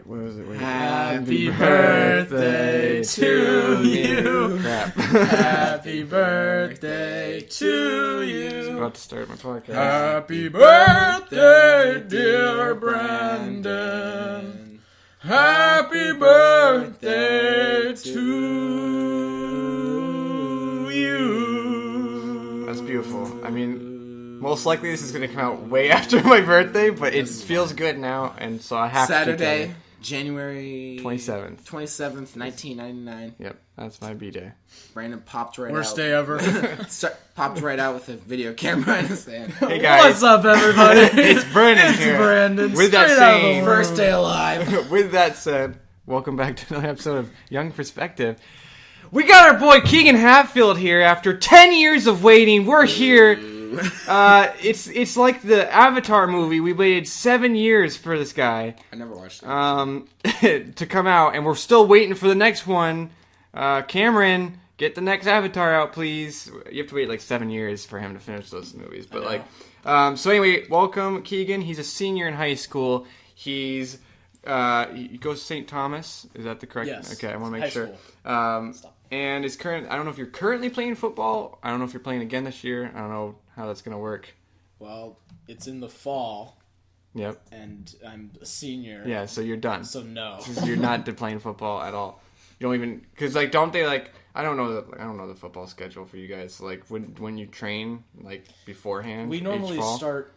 what was it? Wait. Happy birthday to you. Crap. Happy birthday to you. I'm about to start my podcast. Happy birthday, dear Brandon. Happy birthday to you. That's beautiful. I mean, most likely this is going to come out way after my birthday, but it feels good now, and so I have Saturday, to. January 27th. 1999. Yep, that's my B-day. Brandon popped right Worst out. day ever. Popped right out with a video camera in his hand. Hey guys. What's up, everybody? It's Brandon It's here. Brandon. With that Straight out of the saying, First day alive. with that said, welcome back to another episode of Young Perspective. We got our boy Kegan Hatfield here after 10 years of waiting. We're here. It's like the Avatar movie. We waited 7 years for this guy. I never watched it. To come out, and we're still waiting for the next one. Cameron, get the next Avatar out, please. You have to wait like 7 years for him to finish those movies. But so anyway, welcome Kegan. He's a senior in high school. He goes to St. Thomas. Is that the correct? Yes. Okay, I want to make High sure. school. And is current. I don't know if you're currently playing football. I don't know if you're playing again this year. I don't know how that's gonna work. Well, it's in the fall, Yep. and I'm a senior. Yeah. So you're done. So no. You're not playing football at all. You don't even because don't they I don't know the football schedule for you guys. Like when you train beforehand. We normally each fall? start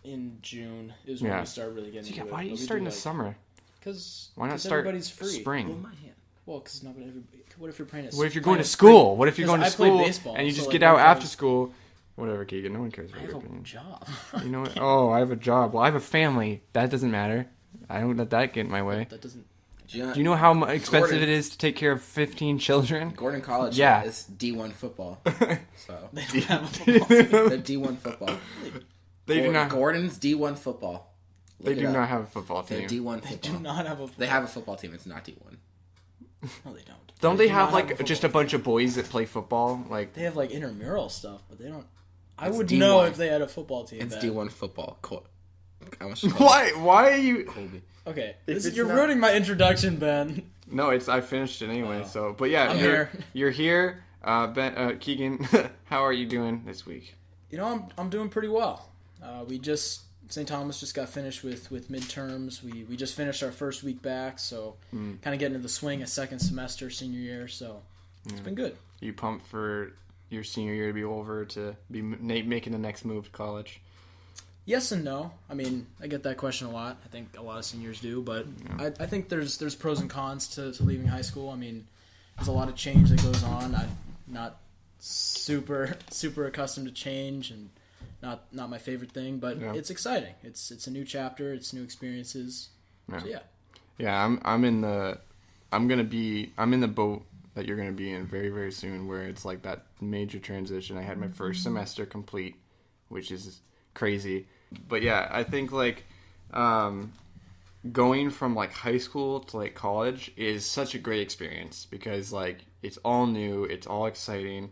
in June. Is when we start really getting into it. Why do you But we start in the like- summer? Because Why not start everybody's free. spring? Hold my hand. Well, because not everybody. What if you're playing at? What if you're playing going to at school? spring? What if you're going to 'Cause I play school baseball, and you so, just like, get out my after friends- school? Whatever, Keegan. No one cares about I your have a opinion. job. You know what? Oh, I have a job. Well, I have a family. That doesn't matter. I don't let that get in my way. That doesn't. Do you know how expensive Gordon. it is to take care of 15 children? Gordon College is D1 football. So They don't have a football team. they're D1 football. They do not. Gordon's D1 football. They Look it do up. not have a football They're team. D1 They football. do not have a. They have a football team. It's not D1. No, they don't. Don't they do have not a just a football bunch of boys that play football? They have intramural stuff, but they don't. I It's would D1. know if they had a football team. It's then. D1 football. I almost called Why? Why are you? it Colby. Okay, it's you're not- ruining my introduction, Ben. No, I finished it anyway. Oh. So, but yeah, I'm you're here. You're here, Ben, Keegan. How are you doing this week? You know, I'm doing pretty well. St. Thomas just got finished with midterms. We just finished our first week back, so kind of getting into the swing of second semester, senior year. So it's been good. You pumped for your senior year to be over to be making the next move to college? Yes and no. I mean, I get that question a lot. I think a lot of seniors do, but I think there's pros and cons to leaving high school. I mean, there's a lot of change that goes on. I'm not super accustomed to change, and not my favorite thing, but it's exciting. It's a new chapter. It's new experiences. Yeah. So yeah. Yeah, I'm in the boat that you're gonna be in very, very soon, where it's like that major transition. I had my first semester complete, which is crazy. But yeah, I think going from high school to college is such a great experience because it's all new, it's all exciting.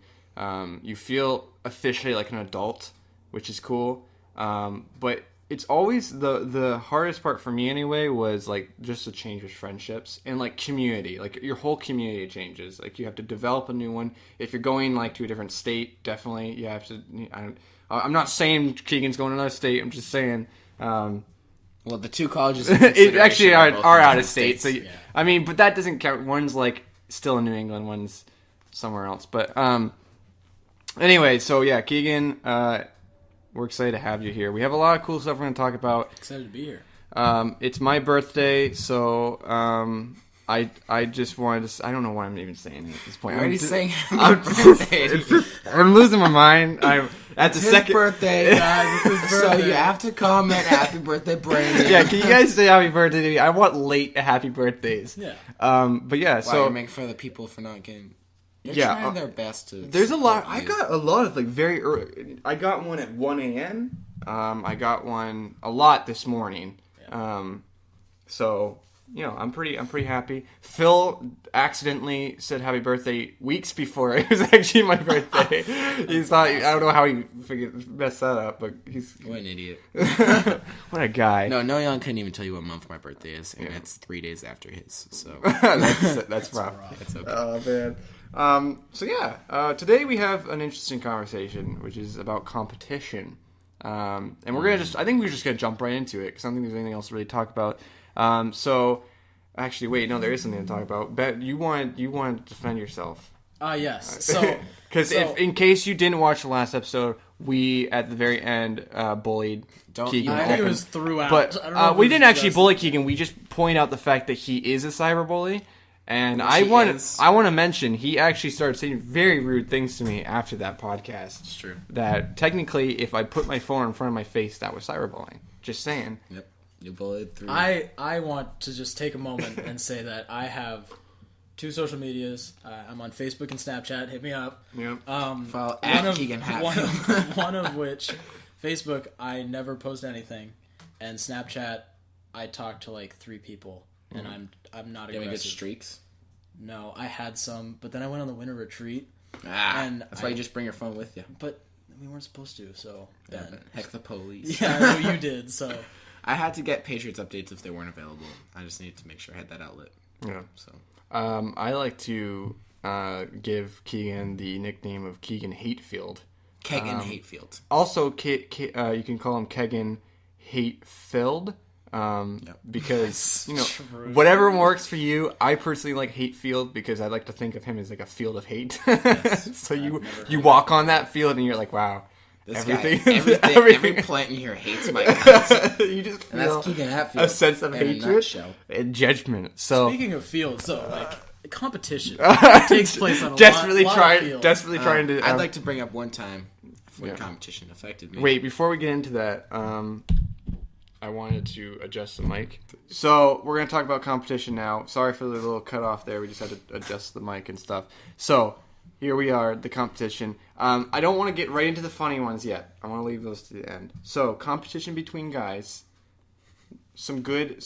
You feel officially like an adult, which is cool. But it's always the hardest part for me anyway was just the change with friendships and community. Your whole community changes. You have to develop a new one. If you're going to a different state, definitely you have to. I'm not saying Keegan's going to another state. I'm just saying. Well, the two colleges It actually are both out in of state. So states. I mean, but that doesn't count. One's still in New England. One's somewhere else. But anyway, so yeah, Keegan. We're excited to have you here. We have a lot of cool stuff we're going to talk about. Excited to be here. It's my birthday, so I just wanted to. I don't know why I'm even saying it at this point. Why are you saying I'm I'm losing my mind. I'm at the It's his second. birthday, guys. It's his birthday. So you have to comment happy birthday, Brandon. Yeah, can you guys say happy birthday to me? I want late happy birthdays. Yeah. But yeah, Wow, so you're making fun of the people for not getting. They're Yeah, trying their best to. there's a lot. support I you. got a lot of very early. I got one at 1 a.m. I got one a lot this morning. So I'm pretty happy. Phil accidentally said happy birthday weeks before it was actually my birthday. He thought, I don't know how he messed that up, but he's... What an idiot. What a guy. No Young couldn't even tell you what month my birthday is, and it's 3 days after his, so... that's rough. That's okay. Oh, man. Today we have an interesting conversation, which is about competition. And we're going to I think we're just going to jump right into it, because I don't think there's anything else to really talk about. Actually, wait, no, there is something to talk about. Bet you want to defend yourself. Yes. So, because if in case you didn't watch the last episode, we at the very end bullied Kegan. I think it was throughout, but we didn't actually bully Kegan. We just point out the fact that he is a cyberbully. And I want to mention, he actually started saying very rude things to me after that podcast. It's true. That technically, if I put my phone in front of my face, that was cyberbullying. Just saying. Yep. You bullied through. I want to just take a moment and say that I have 2 social medias. I'm on Facebook and Snapchat. Hit me up. Yep. Follow at Kegan Hatfield. One of which, Facebook, I never post anything, and Snapchat, I talk to like 3 people, and I'm not aggressive. You have any good streaks? No, I had some, but then I went on the winter retreat. And that's why you just bring your phone with you. But we weren't supposed to, so then. Heck the police. Yeah, I know you did, so. I had to get Patriots updates if they weren't available. I just needed to make sure I had that outlet. Yeah. So, I like to give Kegan the nickname of Kegan Hatfield. Kegan Hatfield. Also, you can call him Kegan Hatfield. Because whatever works for you. I personally like Hatefield because I like to think of him as like a field of hate. Yes, so you walk on that field and you're like, wow. Everything, every plant in here hates my guys. You just feel and that's Kegan Hatfield, a sense of hatred and judgment. So speaking of fields, though, like competition takes place on a desperately lot trying to. I'd like to bring up one time when competition affected me. Wait, before we get into that, I wanted to adjust the mic. So we're gonna talk about competition now. Sorry for the little cut off there. We just had to adjust the mic and stuff. So. Here we are, the competition. I don't want to get right into the funny ones yet. I want to leave those to the end. So, competition between guys. Some good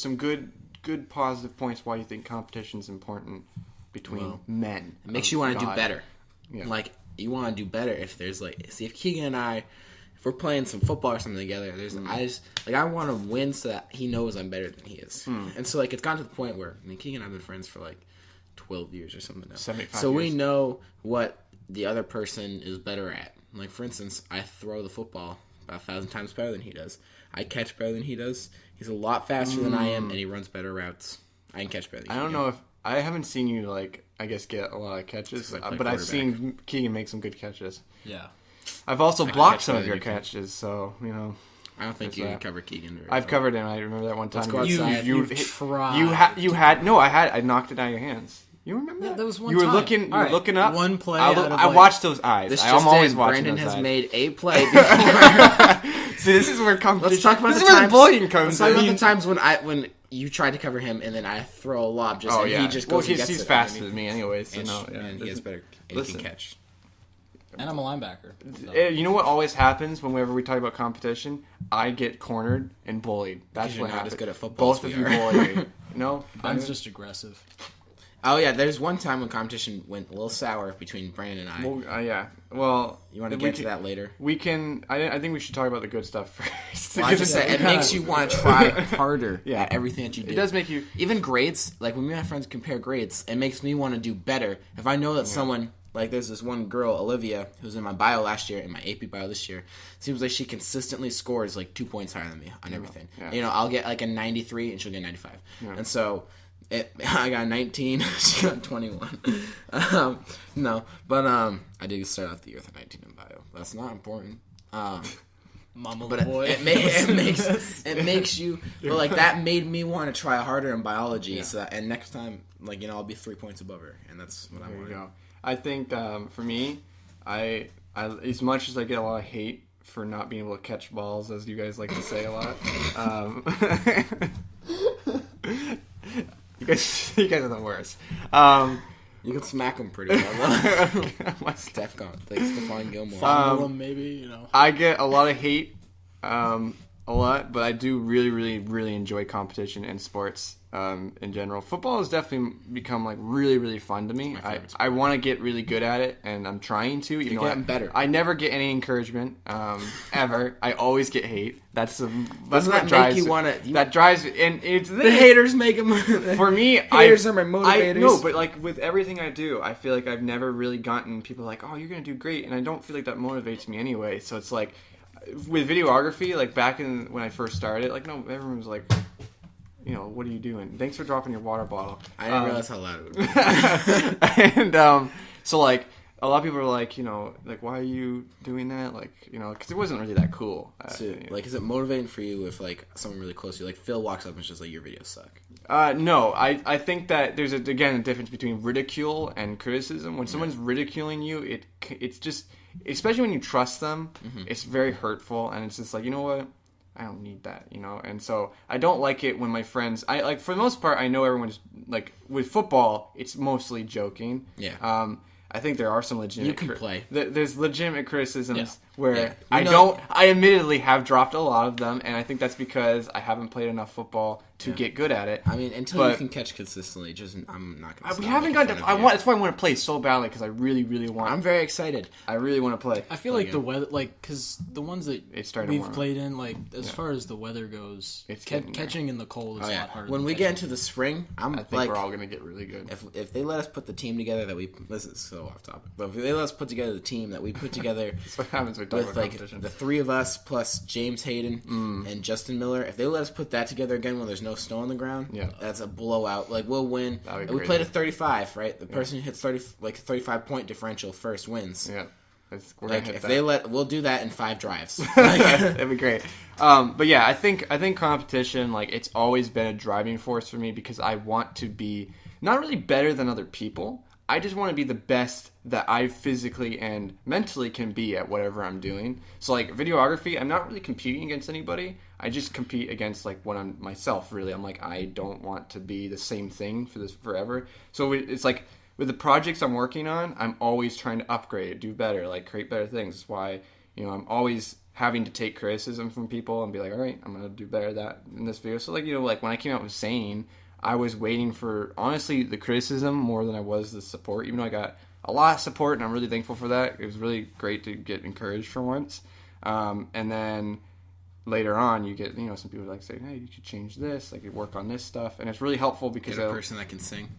positive points why you think competition is important between men. It makes you want to do better. Yeah. Like, you want to do better if there's like, see if Kegan and I, if we're playing some football or something together, I want to win so that he knows I'm better than he is. And so like it's gotten to the point where, Kegan and I have been friends for like 12 years or something now. 75 so years. we know what the other person is better at. Like, for instance, I throw the football about 1,000 times better than he does. I catch better than he does. He's a lot faster than I am, and he runs better routes. I can catch better than he I don't know if... I haven't seen you, get a lot of catches, but I've seen Kegan make some good catches. Yeah. I've also blocked some of your catches, so, I don't think you can cover Kegan. I've covered him. I remember that one time. Let's go outside. You tried. I knocked it out of your hands. You remember that? That was one you were time. looking up. One play. I watched those eyes. I'm always watching Brandon those has eyes. made a play before. See, this is where competition. Let's talk about this the is where times. bullying comes. Let's talk about the times when you tried to cover him and then I throw a lob and he just goes and gets he's it. faster than me anyways. So and he has better. And he can catch. And I'm a linebacker. So. You know what always happens whenever we talk about competition? I get cornered and bullied. That's what happens. As good at football. Both of you bully me. No, I'm just aggressive. Oh yeah, there's one time when competition went a little sour between Brandon and I. Well, yeah. Well, you want to get to that later? We can. I think we should talk about the good stuff first. Well, I just said it makes you want to try harder at everything that you do. It does make you. Even grades, like when me and my friends compare grades, it makes me want to do better. If I know that someone, like there's this one girl, Olivia, who's in my bio last year, in my AP bio this year, seems like she consistently scores like 2 points higher than me on everything. Yeah. I'll get like a 93 and she'll get 95. Yeah. And so. I got 19. She got 21. No, but I did start off the year with a 19 in bio. That's not important. Mama but boy. It makes you. But like that made me want to try harder in biology. Yeah. So and next time, I'll be 3 points above her, and that's what I want. There you go. I think for me, I as much as I get a lot of hate for not being able to catch balls, as you guys like to say a lot. You guys are the worst. You can smack them pretty well. Stephon Gilmore. Fondle them, maybe, I get a lot of hate a lot, but I do really, really, really enjoy competition and sports in general. Football has definitely become like really, really fun to me. I want to get really good at it, and I'm trying to. You're getting better. I never get any encouragement ever. I always get hate. That's Doesn't what that drives make you want to? That drives, and it's The haters make them. for me. Haters are my motivators. No, but like with everything I do, I feel like I've never really gotten people like, "Oh, you're gonna do great," and I don't feel like that motivates me anyway. So it's like with videography, like back when I first started, like no, everyone was like, you know, what are you doing? Thanks for dropping your water bottle. I didn't realize how loud it would be. And so like a lot of people are like, you know, like why are you doing that? Like, you know, because it wasn't really that cool. So, like, is it motivating for you if like someone really close to you, like Phil walks up and is just like, your videos suck? No, I think that there's a difference between ridicule and criticism. When someone's ridiculing you, it's just, especially when you trust them, it's very hurtful, and it's just like, you know what, I don't need that, you know. And so I don't like it when my friends, I like, for the most part, I know everyone's like, with football, it's mostly joking. Yeah. I think there are some legitimate. You can play. There's legitimate criticisms where Yeah. I admittedly have dropped a lot of them, and I think that's because I haven't played enough football to get good at it. I mean, until you can catch consistently, I'm not going to. We haven't gotten. That's why I want to play so badly, because I really, really want. I'm very excited. I really want to play. I feel like the weather, like, because the ones that we've played in, like, as far as the weather goes, it's catching in the cold is a lot harder. When we get into the spring, I think we're all going to get really good. If they let us put the team together that we, this is so off topic, but if they let us put together the team that we put together, that's what happens with like the three of us plus James Hayden and Justin Miller. If they let us put that together again when there's no snow on the ground, that's a blowout. Like, we'll win. We played at 35, right? The person who hits 35-point differential first wins. Yeah. We'll do that in 5 drives. That'd be great. But yeah, I think competition, like, it's always been a driving force for me, because I want to be not really better than other people. I just want to be the best that I physically and mentally can be at whatever I'm doing. So like videography, I'm not really competing against anybody. I just compete against like what I'm myself, really. I'm like, I don't want to be the same thing for this forever. So it's like with the projects I'm working on, I'm always trying to upgrade, do better, like create better things. That's why, you know, I'm always having to take criticism from people and be like, all right, I'm going to do better at that in this video. So like, you know, like when I came out with Sane, I was waiting for, honestly, the criticism more than I was the support, even though I got a lot of support, and I'm really thankful for that. It was really great to get encouraged for once. And then later on, you get, you know, some people like saying, hey, you should change this, like, you work on this stuff. And it's really helpful because... Get a person that can sing.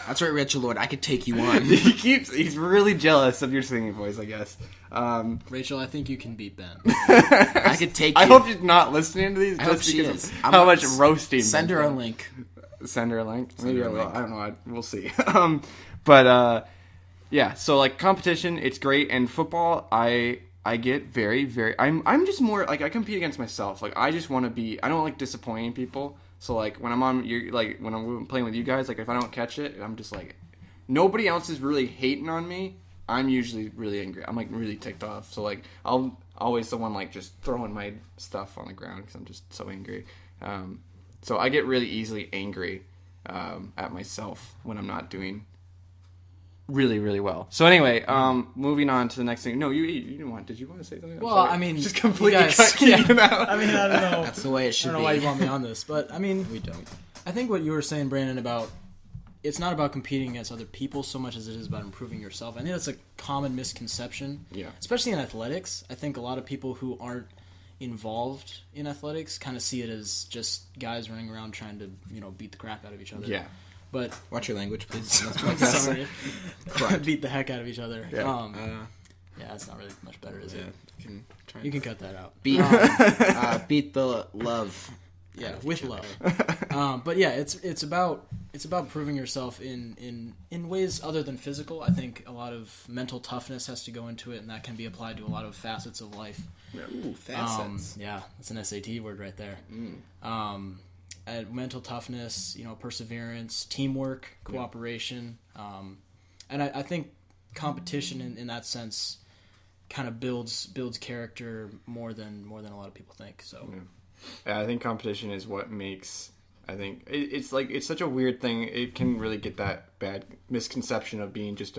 That's right, Rachel Lord. I could take you on. He's really jealous of your singing voice, I guess. Rachel, I think you can beat Ben. I could take you. I hope she's not listening to these. I hope she is. How much roasting. Send her a link. Send her a link? Maybe I will. I don't know. We'll see. Yeah, so like competition, it's great. And football, I get very, very... I'm just more... Like, I compete against myself. Like, I just want to be... I don't like disappointing people. So, like, when I'm on, like, when I'm playing with you guys, like, if I don't catch it, I'm just, like, nobody else is really hating on me. I'm usually really angry. I'm, like, really ticked off. So, like, I'll always the one, like, just throwing my stuff on the ground because I'm just so angry. So I get really easily angry at myself when I'm not doing really, really well. So anyway, moving on to the next thing. No, you didn't want. Did you want to say something? Well, I mean, just completely cut Kegan out. I mean, I don't know. That's the way it should be. I don't know why you want me on this, but I mean, we don't. I think what you were saying, Brandon, about it's not about competing against other people so much as it is about improving yourself. I think that's a common misconception. Yeah. Especially in athletics, I think a lot of people who aren't involved in athletics kind of see it as just guys running around trying to, you know, beat the crap out of each other. Yeah. But watch your language, please. Sorry. Beat the heck out of each other. Yeah. Yeah, it's not really much better, is it? Yeah, you can cut that out. Beat the love. Yeah, with love. But yeah, it's about proving yourself in ways other than physical. I think a lot of mental toughness has to go into it, and that can be applied to a lot of facets of life. Ooh, facets. Yeah, that's an SAT word right there. Mental toughness, you know, perseverance, teamwork, cooperation, and I think competition in that sense kind of builds character more than a lot of people think. So, yeah, I think competition is what makes. I think it's like it's such a weird thing. It can really get that bad misconception of being just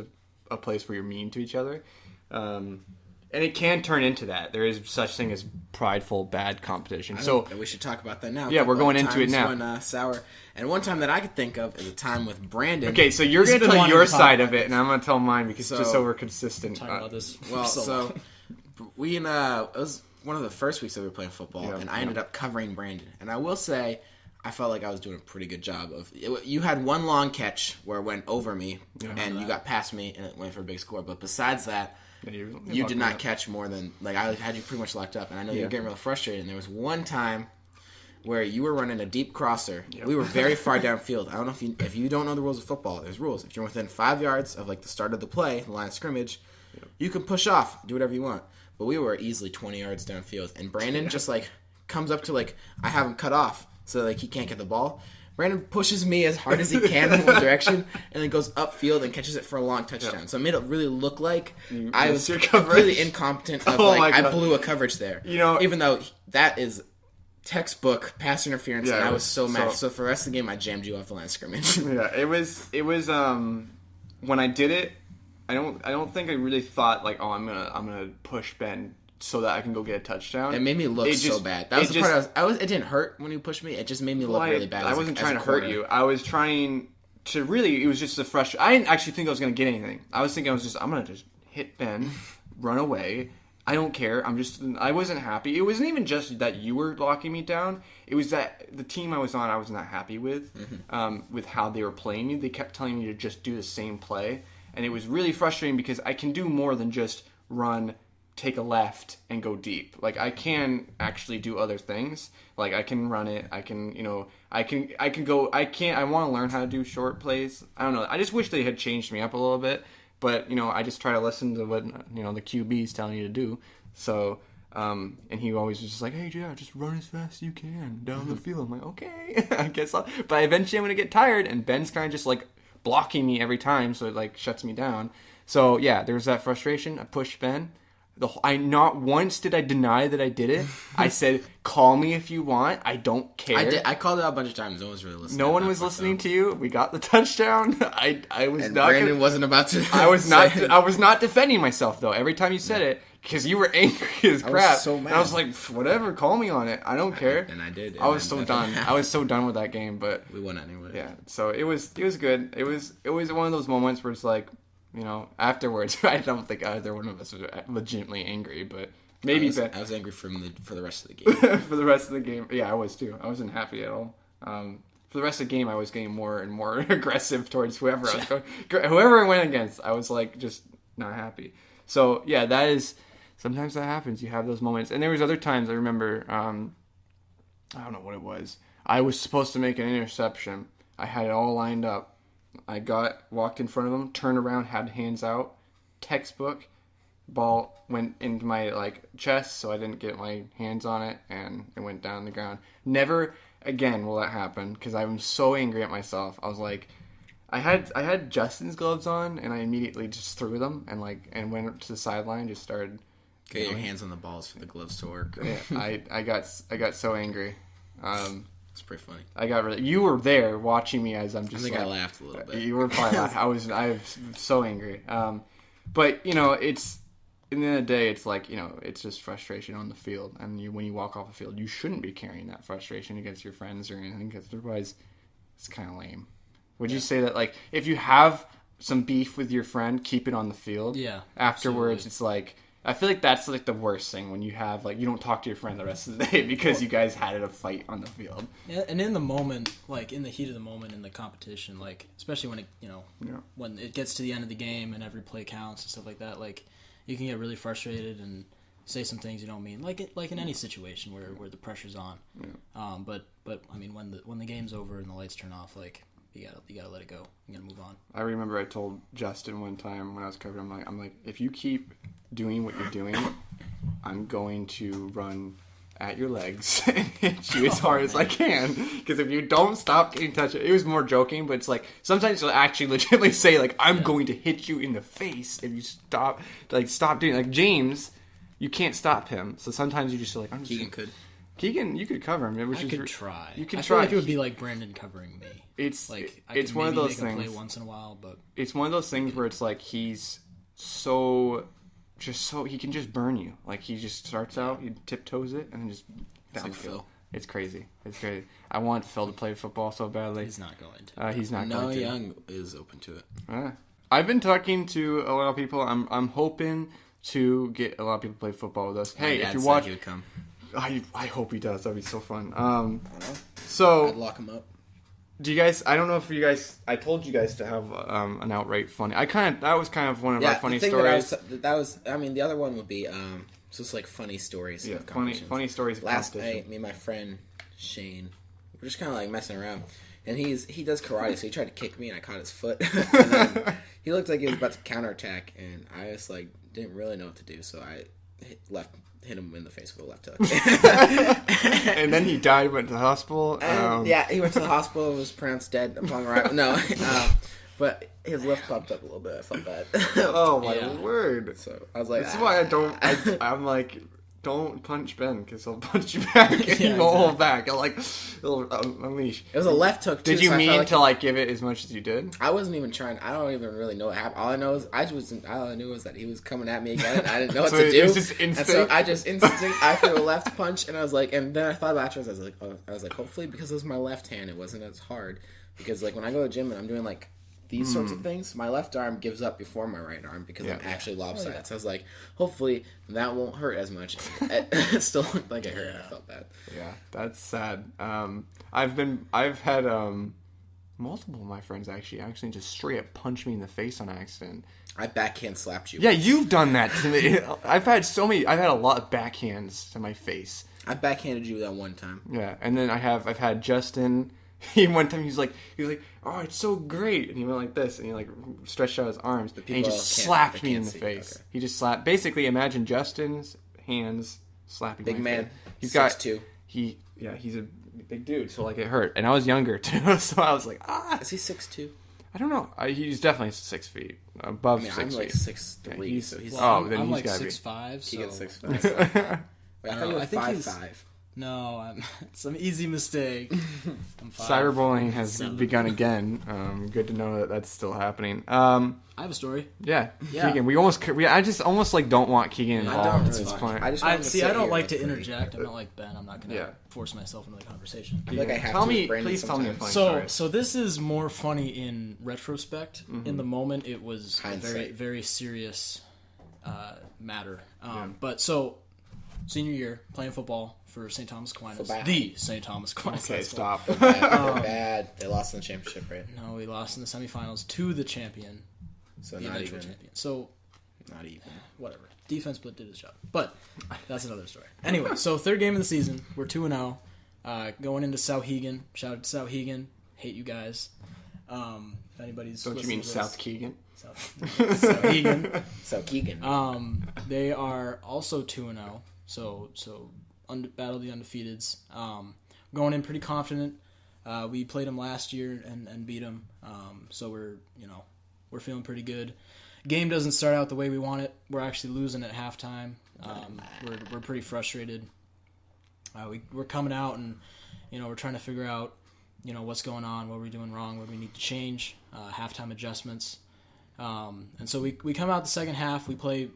a place where you're mean to each other. And it can turn into that. There is such thing as prideful, bad competition. So we should talk about that now. Yeah, we're going into it now. When, sour. And one time that I could think of is a time with Brandon. Okay, so you're going to tell your side of it, and I'm going to tell mine because just so we're consistent. Talking about this. Well, so we it was one of the first weeks that we were playing football, and I ended up covering Brandon. And I will say, I felt like I was doing a pretty good job of. You had one long catch where it went over me, and you got past me, and it went for a big score. But besides that. Yeah, you did not catch more than I had you pretty much locked up, and I know you were getting real frustrated. And there was one time where you were running a deep crosser. Yep. We were very far downfield. I don't know if you don't know the rules of football. There's rules. If you're within 5 yards of the start of the play, the line of scrimmage, you can push off, do whatever you want. But we were easily 20 yards downfield, and Brandon just comes up to I have him cut off, so he can't get the ball. Brandon pushes me as hard as he can in one direction and then goes upfield and catches it for a long touchdown. So it made it really look like I was completely incompetent. I blew a coverage there. Even though that is textbook pass interference, and I was so mad. So for the rest of the game, I jammed you off the line of scrimmage. Yeah, it was when I did it, I don't think I really thought I'm gonna push Ben so that I can go get a touchdown. It made me look so bad. That was the part it didn't hurt when you pushed me. It just made me look really bad. I wasn't trying to hurt you. I was trying to really. It was just a frustration. I didn't actually think I was going to get anything. I was thinking I'm going to just hit Ben, run away. I don't care. I wasn't happy. It wasn't even just that you were locking me down. It was that the team I was on, I was not happy with how they were playing me. They kept telling me to just do the same play, and it was really frustrating because I can do more than just run, take a left, and go deep. I can actually do other things. I can run it. I can, I can go. I want to learn how to do short plays. I don't know. I just wish they had changed me up a little bit. But, I just try to listen to what, the QB's telling you to do. So, and he always was just like, hey, yeah, just run as fast as you can down the field. I'm like, okay, I guess I'll. But eventually I'm going to get tired, and Ben's kind of just, blocking me every time, so it, shuts me down. So, yeah, there was that frustration. I pushed Ben. Not once did I deny that I did it. I said, call me if you want. I don't care. I called it out a bunch of times. No one was really listening. No one was listening to you. We got the touchdown. I was not. Brandon wasn't about to. I was not. I was not defending myself though. Every time you said it, because you were angry as crap. I was so mad. And I was like, whatever. Call me on it. I don't care. And I did. I was so done. I was so done with that game. But we won anyway. Yeah. So it was good. It was one of those moments where it's like. Afterwards, I don't think either one of us was legitimately angry, but maybe I was angry for the rest of the game. For the rest of the game, yeah, I was too. I wasn't happy at all. For the rest of the game, I was getting more and more aggressive towards whoever I went against. I was just not happy. So yeah, sometimes that happens. You have those moments, and there was other times I remember. I don't know what it was. I was supposed to make an interception. I had it all lined up. I walked in front of him, turned around, had hands out, textbook, ball went into my chest, so I didn't get my hands on it, and it went down the ground. Never again will that happen because I'm so angry at myself. I was I had Justin's gloves on, and I immediately just threw them and went to the sideline, just started. Get your hands on the balls for the gloves to work. Yeah, I got so angry. It's pretty funny. You were there watching me as I'm just. I think I laughed a little bit. You were probably laughing. I was so angry. But it's in the end of the day, it's it's just frustration on the field, and when you walk off the field, you shouldn't be carrying that frustration against your friends or anything, because otherwise, it's kind of lame. Would you say that if you have some beef with your friend, keep it on the field? Yeah. Afterwards, absolutely. It's I feel like that's the worst thing when you have you don't talk to your friend the rest of the day because you guys had a fight on the field. Yeah, and in the moment, in the heat of the moment in the competition, especially when it when it gets to the end of the game and every play counts and stuff like that, you can get really frustrated and say some things you don't mean, like in any situation where the pressure's on. Yeah. But I mean when the game's over and the lights turn off, you gotta let it go. You gotta move on. I remember I told Justin one time when I was covering, I'm like, if you keep doing what you're doing, I'm going to run at your legs and hit you as hard as I can. Because if you don't stop getting touched, it was more joking, but it's sometimes you'll actually legitimately say I'm going to hit you in the face if you stop doing James. You can't stop him, so sometimes you just I'm just. Kegan, you could cover him. I could try. You could I try. feel like it would be like Brandon covering me. It's I it's could one of those make a things. play once in a while, but it's one of those things where it's he's so he can just burn you. Like, he just starts out, he tiptoes it, and then just It's like downfield. Phil. It's crazy. I want Phil to play football so badly. He's not going to. He's not Noah going to. Young is open to it. I've been talking to a lot of people. I'm hoping to get a lot of people to play football with us. Hey, if you watch, he would come. I hope he does. That'd be so fun. I'd So lock him up. do you guys? I don't know if you guys. I told you guys to have an outright funny. That was kind of one of our funny stories. That was. I mean, the other one would be just like funny stories. Yeah, of funny competitions. stories. Of Last competition. night, me and my friend Shane, we're just kind of like messing around, and he does karate, so he tried to kick me, and I caught his foot. And then he looked like he was about to counterattack, and I just like didn't really know what to do, so I hit him in the face with a left hook. And then he died. Went to the hospital. Yeah, he went to the hospital. Was pronounced dead upon arrival. No, but his lip popped up a little bit. I felt bad. Oh my word! So I was like, This is why I don't. I'm like, don't punch Ben because he'll punch you back and he won't hold back. He'll unleash. it was a left hook. Too, Did you so mean I felt to like give it as much as you did? I wasn't even trying. I don't even really know what happened. All I know is all I knew was that he was coming at me again. And I didn't know what So to it do. was just And instinct? so I just I threw a left punch, and I was like, and then I thought afterwards, I was like, hopefully because it was my left hand, it wasn't as hard. Because like when I go to the gym and I'm doing like these sorts of things, my left arm gives up before my right arm because I'm actually lopsided. So I was like, hopefully that won't hurt as much. It still looked like it hurt. I felt bad. Yeah, that's sad. I've had multiple of my friends actually just straight up punch me in the face on accident. I backhand slapped you. Yeah, you've done that to me. I've had a lot of backhands to my face. I backhanded you that one time. Yeah, and then I've had Justin. One time he was like, oh, it's so great, and he went like this, and he like stretched out his arms, and he just slapped me in the face. Okay. He just slapped. Basically, imagine Justin's hands slapping big my man. face. He's 6'2". He's a big dude, so like it hurt, and I was younger too, so I was like, Is he 6'2"? I don't know. He's definitely 6 feet above 6 feet. I'm like 6'3", yeah, so he's. Well, then I'm he's like gotta 6'5", so... He gets 6'5". Wait, I thought you were 5'5". No, it's an easy mistake. Cyberbullying has begun again. Good to know that that's still happening. I have a story. Yeah. Kegan. I just almost like don't want Kegan involved at this point. I don't like to interject. I'm not like Ben. I'm not gonna force myself into the conversation. I feel like I have tell to me, with Brandon please tell me a sometimes. funny story. So this is more funny in retrospect. In the moment, it was a very, Hindsight. very serious matter. But so senior year, playing football for St. Thomas Aquinas. The St. Thomas Aquinas. Okay, stop. They're bad. They lost in the championship, right? No, we lost in the semifinals to the champion. So The not eventual even. champion. So Not even. whatever. Defense but did his job. But that's another story. Anyway, so third game of the season. We're 2-0. Going into Souhegan. Shout out to Souhegan. Hate you guys. If anybody's Don't you mean South Kegan? Souhegan. So Kegan. They are also 2-0. So battle the undefeateds. Going in pretty confident. We played them last year and beat them. So we're feeling pretty good. Game doesn't start out the way we want it. We're actually losing at halftime. We're pretty frustrated. We're coming out and we're trying to figure out what's going on, what we're doing wrong, what we need to change, halftime adjustments. And so we come out the second half. We play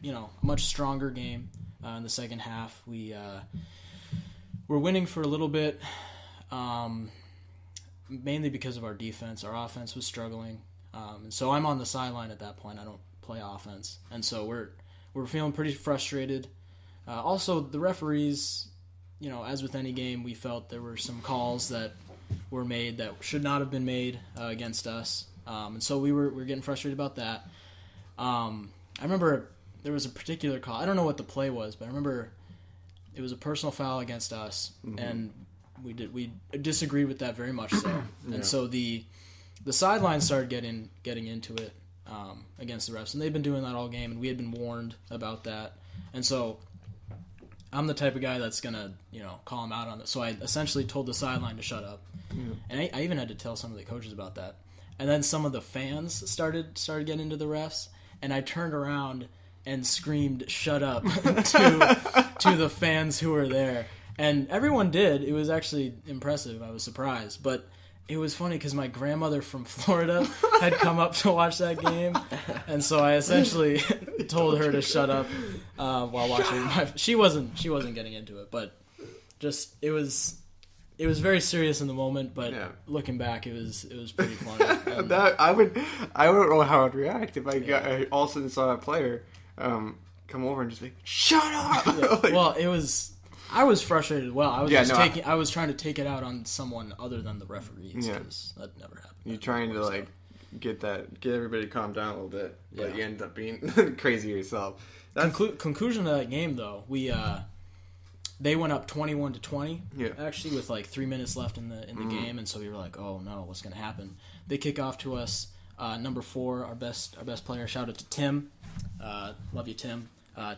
a much stronger game in the second half. We're winning for a little bit, mainly because of our defense. Our offense was struggling. And so I'm on the sideline at that point. I don't play offense, and so we're feeling pretty frustrated. Also, the referees, as with any game, we felt there were some calls that were made that should not have been made against us, and so we were getting frustrated about that. I remember there was a particular call. I don't know what the play was, but I remember it was a personal foul against us, and we disagreed with that very much so, and so the sidelines started getting into it against the refs, and they've been doing that all game, and we had been warned about that. And so I'm the type of guy that's gonna call him out on it. So I essentially told the sideline to shut up, and I even had to tell some of the coaches about that. And then some of the fans started getting into the refs, and I turned around and screamed "shut up" to the fans who were there, and everyone did. It was actually impressive. I was surprised, but it was funny because my grandmother from Florida had come up to watch that game, and so I essentially told her to shut up while watching. She wasn't getting into it, but just it was very serious in the moment. But looking back, it was pretty funny. I don't know how I'd react if I all of a sudden saw a player come over and just be shut up. Yeah. Well, I was frustrated as well. I was trying to take it out on someone other than the referees because that never happened. You're trying to get everybody to calm down a little bit, but you end up being crazy yourself. Conclusion of that game though, they went up 21-20 actually with 3 minutes left in the game, and so we were like, oh no, what's gonna happen? They kick off to us. Number 4, our best player. Shout out to Tim. Love you, Tim.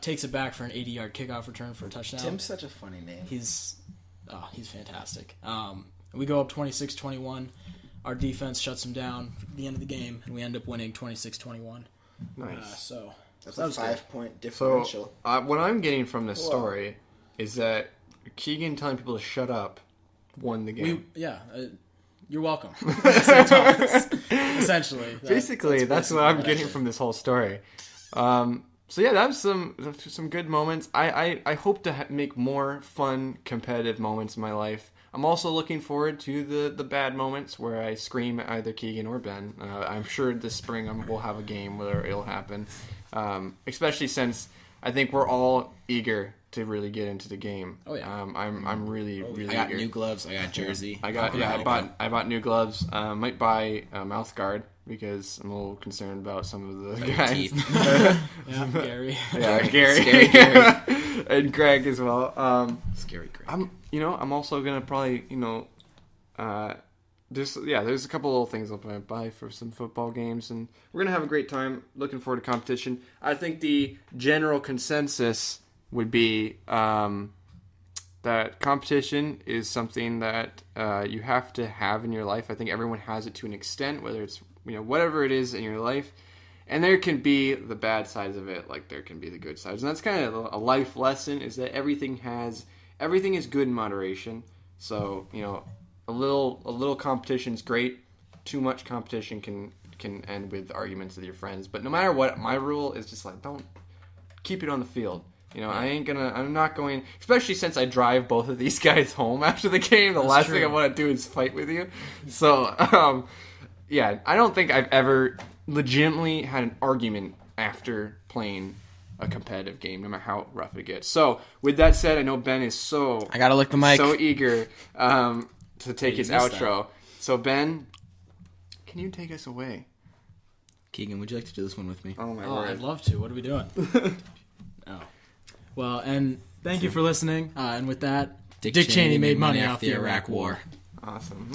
Takes it back for an 80-yard kickoff return for a touchdown. Tim's such a funny name. He's fantastic. We go up 26-21. Our defense shuts them down at the end of the game, and we end up winning 26-21. Nice. That's a 5-point differential. So what I'm getting from this story is that Kegan telling people to shut up won the game. You're welcome. Essentially. Basically, that's what I'm getting from this whole story. So yeah, that was some good moments. I hope to make more fun, competitive moments in my life. I'm also looking forward to the bad moments where I scream at either Kegan or Ben. I'm sure this spring we'll have a game where it'll happen, especially since I think we're all eager to really get into the game. Oh yeah. I'm really eager. I got new gloves. I got jersey. I bought new gloves. Might buy a mouth guard because I'm a little concerned about some of the guys. Gary. Yeah, Gary. Scary Gary. And Greg as well. Scary Greg. I'm also gonna probably there's a couple little things I'll probably buy for some football games, and we're gonna have a great time. Looking forward to competition. I think the general consensus would be that competition is something that you have to have in your life. I think everyone has it to an extent, whether it's whatever it is in your life, and there can be the bad sides of it, like there can be the good sides, and that's kind of a life lesson: is that everything is good in moderation. So a little competition is great. Too much competition can end with arguments with your friends. But no matter what, my rule is just don't keep it on the field. I'm not going, especially since I drive both of these guys home after the game. The last thing I want to do is fight with you. So, I don't think I've ever legitimately had an argument after playing a competitive game, no matter how rough it gets. So, with that said, I know Ben is I gotta lick the mic. So eager to take his outro. So, Ben, can you take us away? Kegan, would you like to do this one with me? Oh, my word. I'd love to. What are we doing? Oh. Well, and thank you for listening. And with that, Dick Cheney made money off the Iraq War. Awesome.